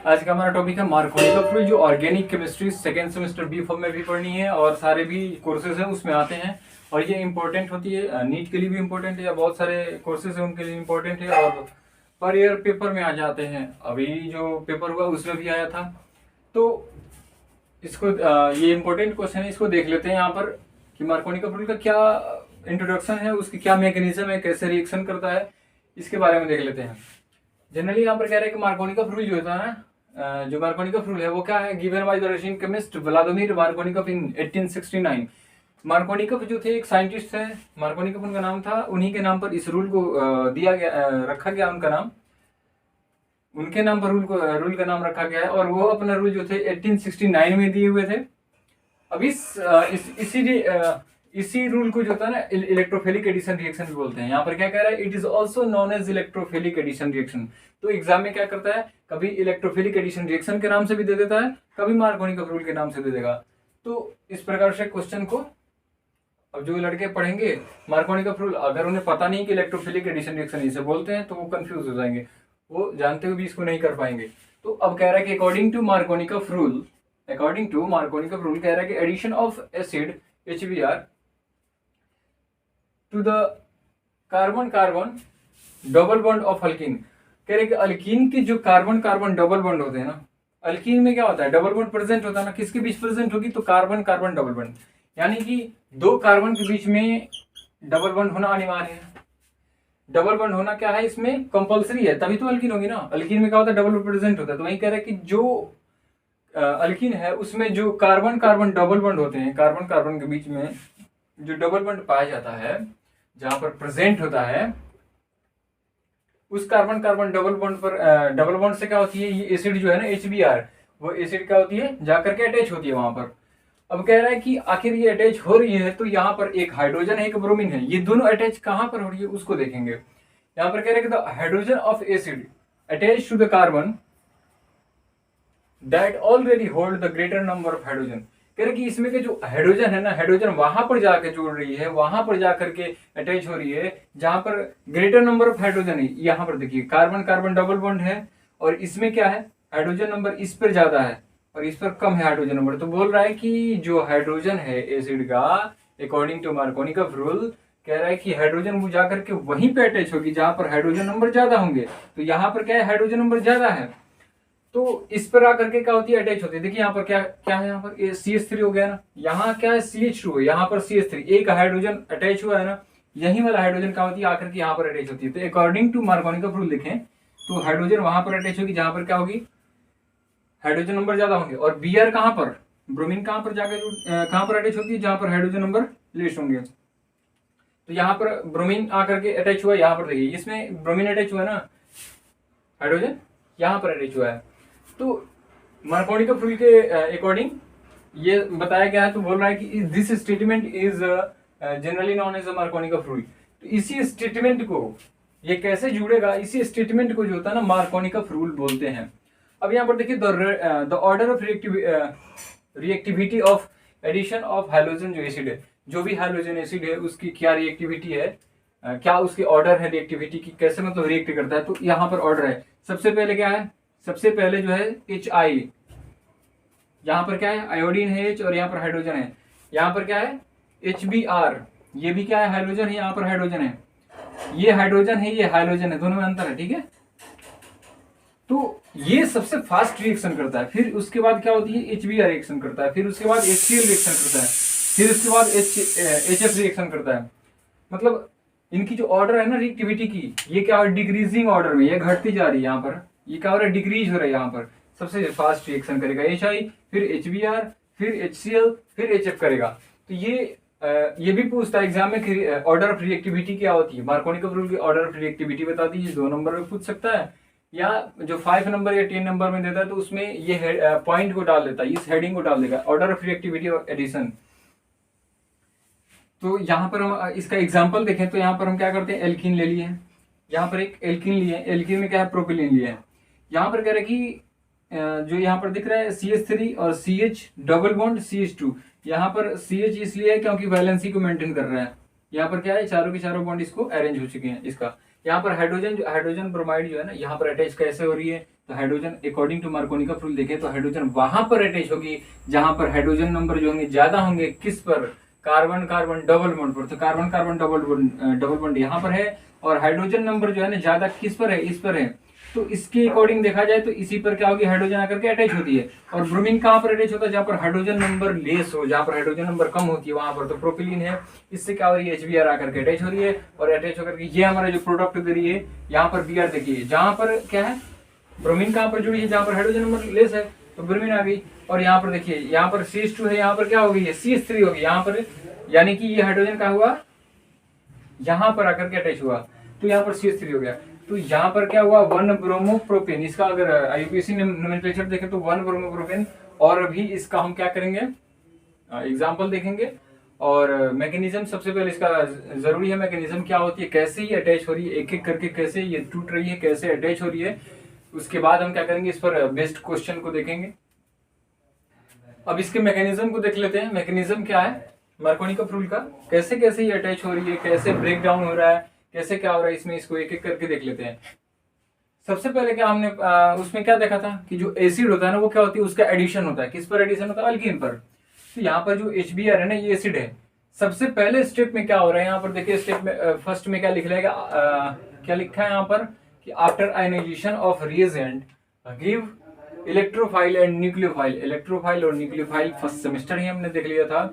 आज का हमारा टॉपिक है मार्कोनी का फ्लूइड, जो organic chemistry second semester B pharm में भी पढ़नी है और सारे भी कोर्सेज हैं उसमें आते हैं। और ये इंपॉर्टेंट होती है, नीट के लिए भी इंपॉर्टेंट है या बहुत सारे कोर्सेज हैं उनके लिए इंपॉर्टेंट है और पर ईयर पेपर में आ जाते हैं। अभी जो पेपर हुआ उसमें भी आया था। तो इसको ये इंपॉर्टेंट क्वेश्चन है, इसको देख लेते हैं यहाँ पर कि मार्कोनी का फ्लूइड का क्या इंट्रोडक्शन है, उसकी क्या मैकेनिज्म है, कैसे रिएक्शन करता है, इसके बारे में देख लेते हैं। जनरली यहाँ पर कह रहे हैं कि मार्कोनी का फ्लूइड जो होता है ना, जो मार्कोनिकॉफ रूल है वो क्या है, given by the Russian chemist Vladimir Markovnikov in 1869। Markovnikov जो थे एक साइंटिस्ट थे, मार्कोनिकॉफ उनका नाम था, उन्हीं के नाम पर इस रूल को दिया गया, रखा गया उनका नाम, उनके नाम पर रूल का नाम रखा गया है। और वो अपना रूल जो थे 1869 में दिए हुए थे। अब इसी रूल को जो होता है ना इलेक्ट्रोफिलिक एडिशन रिएक्शन भी बोलते हैं। यहाँ पर क्या कह रहा है, it is also known as electrophilic addition reaction. तो एग्जाम में क्या करता है, कभी इलेक्ट्रोफिलिक एडिशन रिएक्शन के नाम से भी दे देता है, कभी मार्कोनिकॉफ रूल के नाम से दे देगा। तो इस प्रकार से क्वेश्चन को अब जो लड़के पढ़ेंगे मार्कोनिकॉफ रूल, अगर उन्हें पता नहीं कि इलेक्ट्रोफिलिक एडिशन रिएक्शन इसे बोलते हैं तो वो कंफ्यूज हो जाएंगे, वो जानते हुए भी इसको नहीं कर पाएंगे। तो अब कह रहा है कि अकॉर्डिंग टू मार्कोनिकॉफ रूल कह रहा है कि addition of acid HBr to the carbon carbon double bond of alkene. कह रहे कि अल्कीन के जो कार्बन कार्बन डबल बॉन्ड होते हैं ना, अल्कीन में क्या होता है, डबल बॉन्ड प्रेजेंट होता है ना, किसके बीच प्रेजेंट होगी, तो कार्बन कार्बन डबल बॉन्ड, यानी कि दो कार्बन के बीच में डबल बॉन्ड होना अनिवार्य है। डबल बॉन्ड होना क्या है, इसमें कंपलसरी है, तभी तो अल्कीन होगी ना। अल्कीन में क्या होता है, डबल बॉन्ड प्रेजेंट होता है। तो वही कह रहे हैं कि जो अल्कीन है उसमें जो कार्बन कार्बन डबल बॉन्ड होते हैं, कार्बन कार्बन के बीच में जो डबल बॉन्ड पाया जाता है, जहां पर प्रेजेंट होता है, उस कार्बन कार्बन डबल बॉन्ड पर डबल बॉन्ड से क्या होती है, ये एसिड जो है ना HBr, वो एसिड क्या होती है, जाकर के अटैच होती है वहां पर। अब कह रहा है कि आखिर ये अटैच हो रही है तो यहाँ पर एक हाइड्रोजन है एक ब्रोमीन है, ये दोनों अटैच कहां पर हो रही है उसको देखेंगे। यहाँ पर कह रहे हैं कि the hydrogen of acid attach to the carbon that already hold the greater number of hydrogen. कह रहे कि इसमें के जो हाइड्रोजन है ना, हाइड्रोजन वहां पर जाकर जोड़ रही है, वहां पर जाकर के अटैच हो रही है जहां पर ग्रेटर नंबर ऑफ हाइड्रोजन है। यहाँ पर देखिए कार्बन कार्बन डबल बॉन्ड है और इसमें क्या है, हाइड्रोजन नंबर इस पर ज्यादा है और इस पर कम है हाइड्रोजन नंबर। तो बोल रहा है कि जो हाइड्रोजन है एसिड का, अकॉर्डिंग टू मार्कोनिकॉफ रूल, कह रहा है कि हाइड्रोजन वो जाकर के वहीं पे अटैच होगी जहां पर हाइड्रोजन नंबर ज्यादा होंगे। तो यहाँ पर क्या है, हाइड्रोजन नंबर ज्यादा है तो इस पर आकर के क्या होती है, अटैच होती है। देखिए यहाँ पर क्या क्या है, यहाँ पर CH3 हो गया ना, यहाँ क्या है CH2 है, यहाँ पर CH3, एक हाइड्रोजन अटैच हुआ है ना, यही वाला हाइड्रोजन क्या होती है, आकर के यहाँ पर अटैच होती है। तो अकॉर्डिंग टू मार्कोनिकॉफ रूल देखें तो हाइड्रोजन वहां पर अटैच होगी जहां पर क्या होगी, हाइड्रोजन नंबर ज्यादा होंगे। और Br कहां पर, ब्रोमीन कहां पर जाकर कहां पर अटैच होती है, जहां पर हाइड्रोजन नंबर लेस होंगे। तो यहाँ पर ब्रोमीन आकर के अटैच हुआ, यहाँ पर देखिए इसमें ब्रोमीन अटैच हुआ है ना, हाइड्रोजन यहाँ पर अटैच हुआ है। तो मार्कोनिकॉफ रूल के अकॉर्डिंग ये बताया गया है। तो बोल रहा है कि this statement is generally known as Markovnikov rule. तो इसी स्टेटमेंट को, ये कैसे जुड़ेगा, इसी स्टेटमेंट को जो होता है ना मार्कोनिकॉफ रूल बोलते हैं। अब यहाँ पर देखिए the order of reactivity of addition of hydrogen जो एसिड है, जो भी हाइड्रोजन एसिड है उसकी क्या रिएक्टिविटी है, क्या उसकी ऑर्डर है रिएक्टिविटी की, कैसे मतलब रिएक्ट करता है। तो यहाँ पर ऑर्डर है, सबसे पहले क्या है, सबसे पहले जो है HI, यहाँ पर क्या है आयोडीन है H और यहाँ पर हाइड्रोजन है, यहाँ पर क्या है HBr, ये भी क्या है हाइड्रोजन है, यहाँ पर हाइड्रोजन है, ये हाइड्रोजन है ये हाइड्रोजन है, दोनों में अंतर है, ठीक है। तो ये सबसे फास्ट रिएक्शन करता है, फिर उसके बाद क्या होती है HBr रिएक्शन करता है, फिर उसके बाद HCl रिएक्शन करता है, फिर उसके बाद HF रिएक्शन करता है। मतलब इनकी जो ऑर्डर है ना रिएक्टिविटी की, ये क्या है डिक्रीजिंग ऑर्डर में, ये घटती जा रही है, यहाँ पर ये क्या हो रहा है, डिक्रीज हो रहा है। यहाँ पर सबसे फास्ट रिएक्शन करेगा HI, फिर HBr, फिर HCl, फिर HF करेगा। तो ये भी पूछता है एग्जाम में ऑर्डर ऑफ रिएक्टिविटी क्या होती है। मार्कोनिकॉफ रूल की ऑर्डर ऑफ रिएक्टिविटी बता दीजिए, 2 नंबर में पूछ सकता है, या जो 5 नंबर या 10 नंबर में देता है तो उसमें ये पॉइंट को डाल देता है, इस हेडिंग को डाल देगा, order of reactivity of addition. तो यहाँ पर हम इसका एग्जाम्पल देखें तो यहाँ पर हम क्या करते हैं, एल्कीन ले लिए, यहाँ पर एक एल्कीन लिए, एल्कीन में क्या है प्रोपिलीन लिए है। यहाँ पर कह रहे कि जो यहाँ पर दिख रहा है CH3 और CH डबल बॉन्ड CH2, यहाँ पर CH इसलिए है क्योंकि वैलेंसी को मेंटेन कर रहा है। यहाँ पर क्या है, चारों के चारों बॉन्ड इसको अरेंज हो चुके हैं। इसका यहाँ पर हाइड्रोजन ब्रोमाइड जो है ना, यहाँ पर अटैच कैसे हो रही है, तो हाइड्रोजन अकॉर्डिंग टू मार्कोनी का रूल देखें तो हाइड्रोजन वहां पर अटैच होगी जहां पर हाइड्रोजन नंबर जो होंगे ज्यादा होंगे, किस पर, कार्बन कार्बन डबल बॉन्ड पर। तो कार्बन कार्बन डबल बॉन्ड यहाँ पर है, और हाइड्रोजन नंबर जो है ना ज्यादा किस पर है, इस पर है। तो इसके अकॉर्डिंग देखा जाए तो इसी पर क्या होगी, हाइड्रोजन आकर के अटैच होती है। और ब्रोमीन कहाँ पर अटैच होता है, जहाँ पर हाइड्रोजन नंबर लेस हो, जहाँ पर हाइड्रोजन नंबर कम होती है वहां पर। तो प्रोपिलीन है, इससे क्या हो रही है, HBr आकर के अटैच हो रही है, और अटैच होकर के ये हमारा जो प्रोडक्ट दे रही है, यहाँ पर Br देखिए, जहाँ पर क्या है, ब्रोमीन कहाँ पर जुड़ी है, जहाँ पर हाइड्रोजन नंबर लेस है, तो ब्रोमीन आ गई। और यहाँ पर देखिए, यहाँ पर CH2 है, यहाँ पर क्या हो गई है, CH3 होगी यहाँ पर, यानी कि ये हाइड्रोजन का हुआ यहाँ पर आकर के अटैच हुआ, तो यहाँ पर CH3 हो गया। तो यहाँ पर क्या हुआ, 1 ब्रोमोप्रोपेन। इसका अगर IUPAC नोमेनक्लेचर देखें तो 1 ब्रोमोप्रोपेन। और अभी इसका हम क्या करेंगे, एग्जाम्पल देखेंगे। और मैकेनिज्म सबसे पहले इसका जरूरी है, मैकेनिज्म क्या होती है, कैसे ये अटैच हो रही है, एक एक करके कैसे ये टूट रही है, कैसे अटैच हो रही है। उसके बाद हम क्या करेंगे, इस पर बेस्ड क्वेश्चन को देखेंगे। अब इसके मैकेनिज्म को देख लेते हैं। मैकेनिज्म क्या है मार्कोनी का रूल का, कैसे कैसे ये अटैच हो रही है, कैसे ब्रेक डाउन हो रहा है, कैसे क्या हो रहा है इसमें, इसको एक एक करके देख लेते हैं। सबसे पहले क्या हमने उसमें क्या देखा था कि जो एसिड होता है ना वो क्या होती है, उसका एडिशन होता है, किस पर एडिशन होता है, अल्कीन पर। तो यहाँ पर जो HBr है ना, ये एसिड है। सबसे पहले स्टेप में क्या हो रहा है, यहाँ पर देखिए स्टेप में फर्स्ट में क्या लिख रहेगा, क्या लिखा है यहाँ पर कि after ionization of reagent give electrophile and nucleophile. Electrophile और न्यूक्लियोफाइल फर्स्ट सेमेस्टर ही हमने देख लिया था।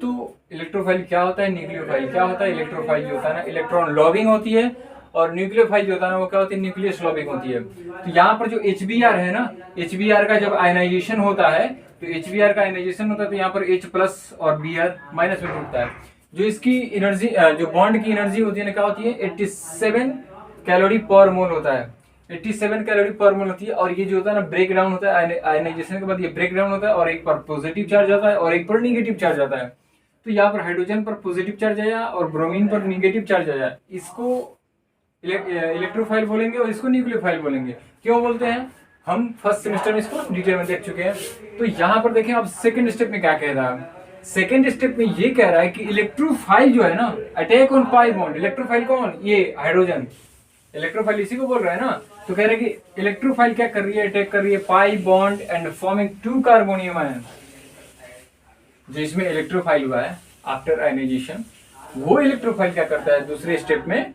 तो इलेक्ट्रोफाइल क्या होता है, न्यूक्लियोफाइल क्या होता है। इलेक्ट्रोफाइल जो होता है ना, इलेक्ट्रॉन लॉबिंग होती है, और न्यूक्लियोफाइल जो होता है ना वो क्या होती है, न्यूक्लियस लॉबिंग होती है। तो यहाँ पर जो HBr है ना, HBr का जब आयनाइजेशन होता है, तो HBr का आयनाइजेशन होता है तो यहाँ पर H+ और Br माइनस में टूटता है। जो इसकी एनर्जी, जो बॉन्ड की एनर्जी होती है ना, क्या होती है, 87 कैलोरी पर मोल होता है, 87 कैलोरी पर मोल होती है। और ये जो होता है ना, ब्रेक डाउन होता है आयनाइजेशन के बाद, ये ब्रेक डाउन होता है, और एक पर पॉजिटिव चार्ज आता है और एक पर निगेटिव चार्ज आता है। तो यहाँ पर हाइड्रोजन पर पॉजिटिव चार्ज आया और ब्रोमीन पर निगेटिव चार्ज आया। इसको इलेक्ट्रोफाइल बोलेंगे और इसको न्यूक्लियोफाइल बोलेंगे। क्यों बोलते हैं, हम फर्स्ट सेमेस्टर में इसको डिटेल में देख चुके हैं। तो यहाँ पर देखें अब सेकंड स्टेप में क्या कह रहा है। सेकंड स्टेप में ये कह रहा है कि इलेक्ट्रोफाइल जो है ना, attack on pi bond. Electrophile कौन, ये हाइड्रोजन, इलेक्ट्रोफाइल इसी को बोल रहा है ना। तो कह रहे हैं कि इलेक्ट्रोफाइल क्या कर रही है, अटैक कर रही है pi bond and forming 2 carbonium ion. जो इसमें इलेक्ट्रोफाइल हुआ है आफ्टर आयनाइजेशन, वो इलेक्ट्रोफाइल क्या करता है दूसरे स्टेप में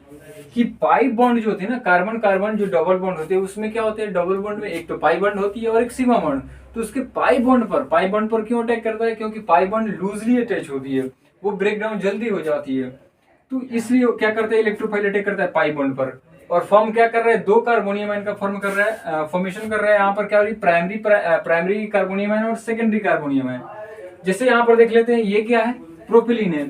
कि पाई बॉन्ड जो होती है ना, कार्बन कार्बन जो डबल बॉन्ड होते हैं, उसमें क्या होते हैं, डबल बॉन्ड में एक तो पाई बॉन्ड होती है और एक सिग्मा बॉन्ड। तो उसके पाई बॉन्ड पर क्यों अटैक करता है, क्योंकि पाई बॉन्ड लूजली अटैच होती है, वो ब्रेक डाउन जल्दी हो जाती है। तो इसलिए क्या करता है, इलेक्ट्रोफाइल अटैक करता है पाई बॉन्ड पर। और फॉर्म क्या कर रहा है, 2 कार्बोनियम आयन का फॉर्म कर रहा है, फॉर्मेशन कर रहा है। यहाँ पर क्या हो रही है, प्राइमरी कार्बोनियम आयन और सेकेंडरी कार्बोनियम आयन। जैसे यहाँ पर देख लेते हैं, ये क्या है, प्रोपिलीन है,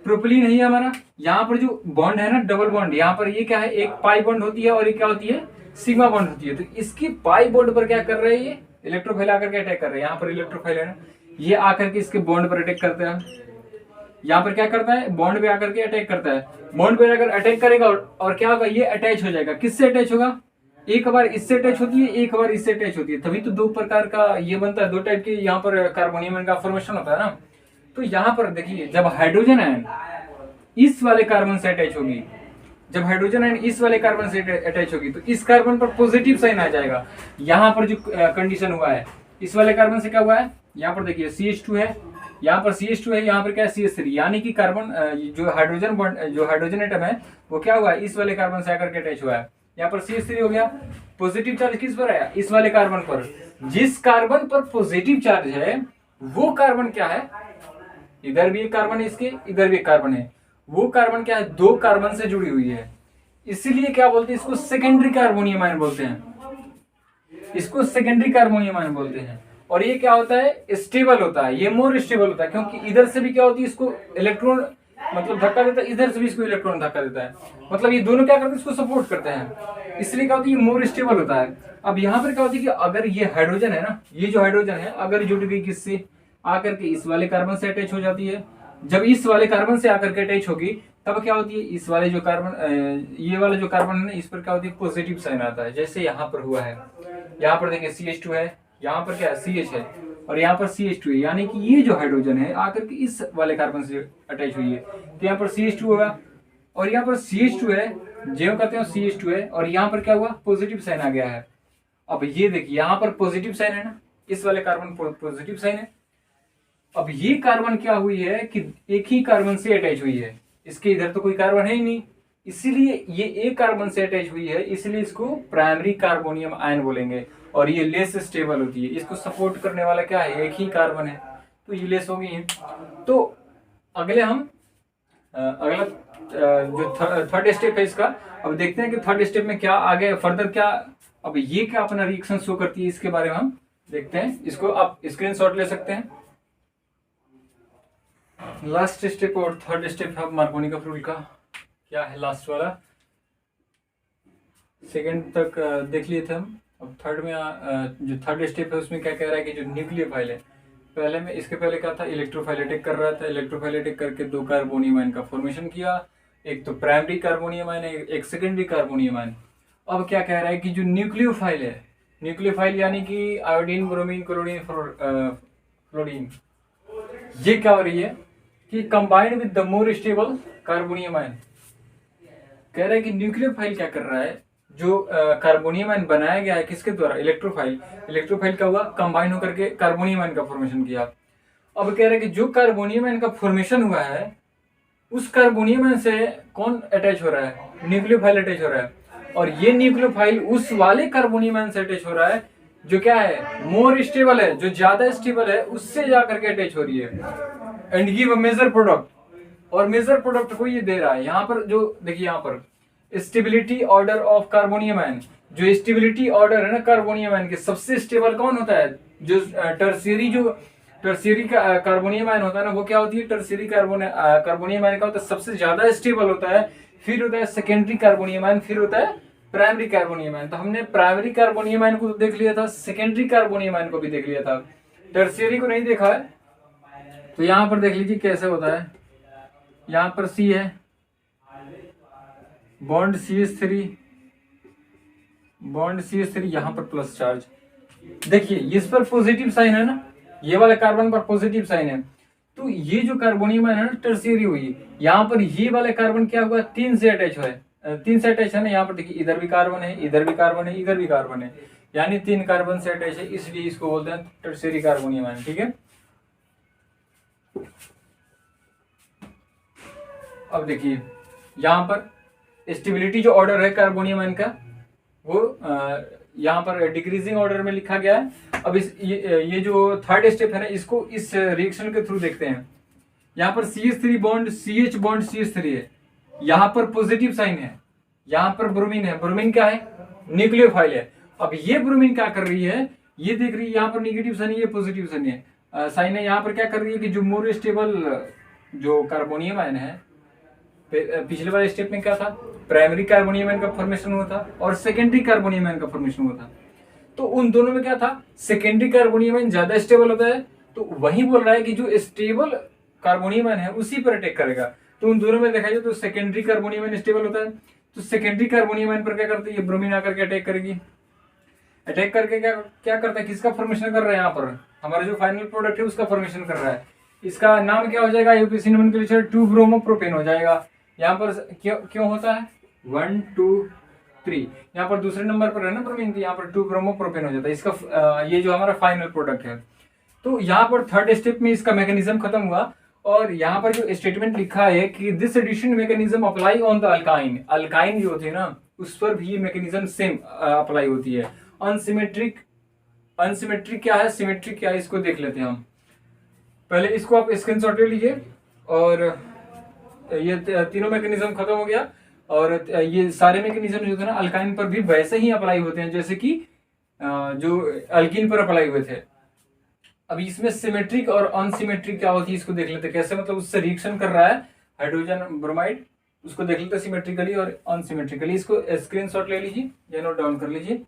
प्रोपिलीन है हमारा। यहाँ पर जो बॉन्ड है ना, डबल बॉन्ड, यहाँ पर ये क्या है, एक पाई बॉन्ड होती है और एक क्या होती है, सिग्मा बॉन्ड होती है। तो इसकी पाई बॉन्ड पर क्या कर रहे हैं, ये इलेक्ट्रोफाइल आकर के अटैक कर रहे हैं। यहाँ पर इलेक्ट्रोफाइल है ना, ये आकर के इसके बॉन्ड पर अटैक करता है। यहाँ पर क्या करता है, बॉन्ड पे आकर के अटैक करता है। बॉन्ड पे अगर अटैक करेगा और क्या होगा, ये अटैच हो जाएगा। किससे अटैच होगा, एक बार इससे अटैच होती है, एक बार इससे अटैच होती है। तभी तो 2 प्रकार का ये बनता है, 2 टाइप के यहाँ पर कार्बोनियम का फॉर्मेशन होता है ना। तो यहाँ पर देखिए, जब हाइड्रोजन आयन इस वाले कार्बन से अटैच होगी, जब हाइड्रोजन आयन इस वाले कार्बन से अटैच होगी, तो इस कार्बन पर पॉजिटिव साइन आ जाएगा। यहाँ पर जो कंडीशन हुआ है, इस वाले कार्बन से क्या हुआ है, यहाँ पर देखिए CH2 है, यहाँ पर CH2 है, यहाँ पर क्या है CH3, यानी कि कार्बन जो हाइड्रोजन एटम है वो क्या हुआ है, इस वाले कार्बन से आकर के अटैच हुआ है। यहाँ पर CH3 हो गया। पॉजिटिव चार्ज किस पर आया, इस वाले कार्बन पर। जिस कार्बन पर पॉजिटिव चार्ज है वो कार्बन क्या है, इधर भी एक कार्बन है, इसके इधर भी एक कार्बन है, वो कार्बन क्या है, 2 कार्बन से जुड़ी हुई है। इसीलिए क्या बोलते हैं, इसको सेकेंडरी कार्बोनियम आयन बोलते हैं, इसको सेकेंडरी कार्बोनियम आयन बोलते हैं। और ये क्या होता है, स्टेबल होता है, ये मोर स्टेबल होता है, क्योंकि इधर से भी क्या होती है, इसको इलेक्ट्रॉन मतलब धक्का देता है, इधर से भी इसको इलेक्ट्रॉन धक्का देता है। मतलब ये दोनों क्या करते हैं, इसको सपोर्ट करते हैं, इसलिए क्या होती है, मोर स्टेबल होता है। अब यहाँ पर क्या होती है कि अगर ये हाइड्रोजन है ना, ये जो हाइड्रोजन है अगर जुड़ गई किससे, आकर के इस वाले कार्बन से अटैच हो जाती है। जब इस वाले कार्बन से आकर के अटैच होगी तब क्या होती है, इस वाले जो कार्बन, ये वाला जो कार्बन है ना, इस पर क्या होती है, पॉजिटिव साइन आता है। जैसे यहाँ पर हुआ है, यहाँ पर देखिए CH2 है, यहाँ पर क्या है CH है, और यहाँ पर CH2 है, यानी कि ये जो हाइड्रोजन है आकर के इस वाले कार्बन से अटैच हुई है। तो यहाँ पर CH2 होगा, और यहाँ पर CH2 है, जो कहते हैं CH2 है, और यहाँ पर क्या हुआ, पॉजिटिव साइन आ गया है। अब ये देखिए यहाँ पर पॉजिटिव साइन है ना, इस वाले कार्बन पॉजिटिव साइन है। अब ये कार्बन क्या हुई है कि एक ही कार्बन से अटैच हुई है, इसके इधर तो कोई कार्बन है ही नहीं, इसीलिए ये एक कार्बन से अटैच हुई है, इसलिए इसको प्राइमरी कार्बोनियम आयन बोलेंगे। और ये लेस स्टेबल होती है, इसको सपोर्ट करने वाला क्या है, एक ही कार्बन है, तो ये लेस हो गई है। तो अगले हम अगला जो थर्ड स्टेप है इसका, अब देखते हैं कि थर्ड स्टेप में क्या आगे फर्दर क्या, अब ये क्या अपना रिएक्शन शो करती है इसके बारे में हम देखते हैं। इसको आप स्क्रीनशॉट ले सकते हैं। लास्ट स्टेप और थर्ड स्टेप है मार्कोनी का रूल का, क्या है लास्ट वाला, सेकंड तक देख लिए थे हम। अब थर्ड में जो थर्ड स्टेप है उसमें क्या कह रहा है कि जो न्यूक्लियोफाइल है, पहले में इसके पहले क्या था, इलेक्ट्रोफाइल अटैक कर रहा था, इलेक्ट्रोफाइल अटैक करके दो कार्बोनियम आयन का फॉर्मेशन किया, एक तो प्राइमरी कार्बोनियम आयन है, एक सेकेंडरी कार्बोनियम आयन। अब क्या कह रहा है कि जो न्यूक्लियोफाइल है, न्यूक्लियोफाइल यानी कि आयोडीन, ब्रोमीन, क्लोरीन, फ्लोरीन, ये क्या हो रही है कि combined with the more stable carbonium ion. कह रहा है कि न्यूक्लियोफाइल क्या कर रहा है, जो कार्बोनियम आयन बनाया गया है किसके द्वारा, इलेक्ट्रोफाइल, इलेक्ट्रोफाइल क्या हुआ, कंबाइन होकर के कार्बोनियम आयन का फॉर्मेशन किया। अब कह रहा है कि जो कार्बोनियम आयन का फॉर्मेशन हुआ है उस कार्बोनियम आयन से कौन अटैच हो रहा है, न्यूक्लियोफाइल अटैच हो रहा है, और ये न्यूक्लियोफाइल उस वाले कार्बोनियम आयन से अटैच हो रहा है जो क्या है, मोर स्टेबल है, जो ज्यादा स्टेबल है, उससे जाकर के अटैच हो रही है, and give a major product. और मेजर प्रोडक्ट को ये दे रहा है यहाँ पर, जो देखिए यहाँ पर stability order of carbonium ion, जो स्टेबिलिटी ऑर्डर है ना कार्बोनियम आयन के, सबसे स्टेबल कौन होता है, जो टर्शियरी का कार्बोनियम आयन होता है ना, वो क्या होती है, टर्शियरी कार्बोनियम आयन का होता है सबसे ज्यादा स्टेबल होता है, फिर होता है सेकेंडरी कार्बोनियम आयन, फिर होता है प्राइमरी कार्बोनियम आयन। तो हमने प्राइमरी कार्बोनियम आयन को तो देख लिया था, सेकेंडरी कार्बोनियम आयन को भी देख लिया था, टर्शियरी को नहीं देखा है। तो यहाँ पर देख लीजिए कैसे होता है, यहाँ पर सी है, बॉन्ड CH3, बॉन्ड CH3, यहाँ पर प्लस चार्ज। देखिए इस पर पॉजिटिव साइन है ना, ये वाले कार्बन पर पॉजिटिव साइन है, तो ये जो कार्बोनियम आयन है ना टर्शियरी हुई, यहाँ पर ये वाले कार्बन क्या हुआ, तीन से अटैच हुआ है, तीन से अटैच है ना, यहाँ पर देखिए इधर भी कार्बन है, इधर भी कार्बन है, इधर भी कार्बन है, यानी तीन कार्बन से अटैच है, इसलिए इसको बोलते हैं टर्शियरी कार्बोनियम आयन। ठीक है, अब देखिए यहाँ पर स्टेबिलिटी जो ऑर्डर है कार्बोनियम आयन का, वो यहाँ पर डिक्रीजिंग ऑर्डर में लिखा गया है। अब ये जो थर्ड स्टेप है ना, इसको इस रिएक्शन के थ्रू देखते हैं। यहाँ पर CH3 bond CH bond CH3 है, यहाँ पर पॉजिटिव साइन है, यहाँ पर ब्रोमीन है, ब्रोमीन क्या है, न्यूक्लियोफाइल है। अब ये ब्रोमीन क्या कर रही है, ये देख रही है यहाँ पर निगेटिव साइन है, ये पॉजिटिव साइन है, यहाँ पर क्या कर रही है कि जो मोर स्टेबल जो कार्बोनियम आयन है, पिछले वाले स्टेप में क्या था, प्राइमरी कार्बोनियम आयन का फॉर्मेशन हुआ था और सेकेंडरी कार्बोनियम आयन का फॉर्मेशन हुआ था। तो उन दोनों में क्या था, सेकेंडरी कार्बोनियम आयन ज्यादा स्टेबल होता है, तो वही बोल रहा है कि जो स्टेबल कार्बोनियम आयन है उसी पर अटैक करेगा। तो उन दोनों में देखा जाए तो सेकेंडरी कार्बोनियम आयन स्टेबल होता है, तो सेकेंडरी कार्बोनियम आयन पर क्या करती है, ब्रोमीन आकर के अटैक करेगी, अटैक करके क्या करता है, किसका फॉर्मेशन कर रहा है, यहाँ पर हमारा जो फाइनल प्रोडक्ट है उसका फॉर्मेशन कर रहा है। इसका नाम क्या हो जाएगा, IUPAC नोमेनक्लेचर 2-ब्रोमोप्रोपेन हो जाएगा। यहाँ पर क्यों होता है 1 2 3, यहाँ पर दूसरे नंबर पर है ना ब्रोमीन, यहाँ पर 2-ब्रोमोप्रोपेन हो जाता है, इसका ये जो हमारा फाइनल प्रोडक्ट है। तो यहाँ पर थर्ड स्टेप में इसका मैकेनिज्म खत्म हुआ, और यहाँ पर जो स्टेटमेंट लिखा है कि this addition mechanism apply on the alkyne, alkyne जो होती है ना उस पर भी ये मैकेनिज्म सेम अप्लाई होती है। अनसिमेट्रिक, अनसिमेट्रिक क्या है, सिमेट्रिक क्या है, इसको देख लेते हैं हम। पहले इसको आप स्क्रीनशॉट ले लीजिए, और ये तीनों मैकेनिज्म खत्म हो गया, और ये सारे मैकेनिज्म जो थे ना अल्काइन पर भी वैसे ही अप्लाई होते हैं जैसे कि जो अल्कीन पर अप्लाई हुए थे। अब इसमें सिमेट्रिक और अनसिमेट्रिक क्या होती है इसको देख लेते हैं, कैसे मतलब उससे रिएक्शन कर रहा है हाइड्रोजन ब्रोमाइड, उसको देख लेते हैं सिमेट्रिकली और अनसिमेट्रिकली। इसको स्क्रीनशॉट ले लीजिए या नोट डाउन कर लीजिए।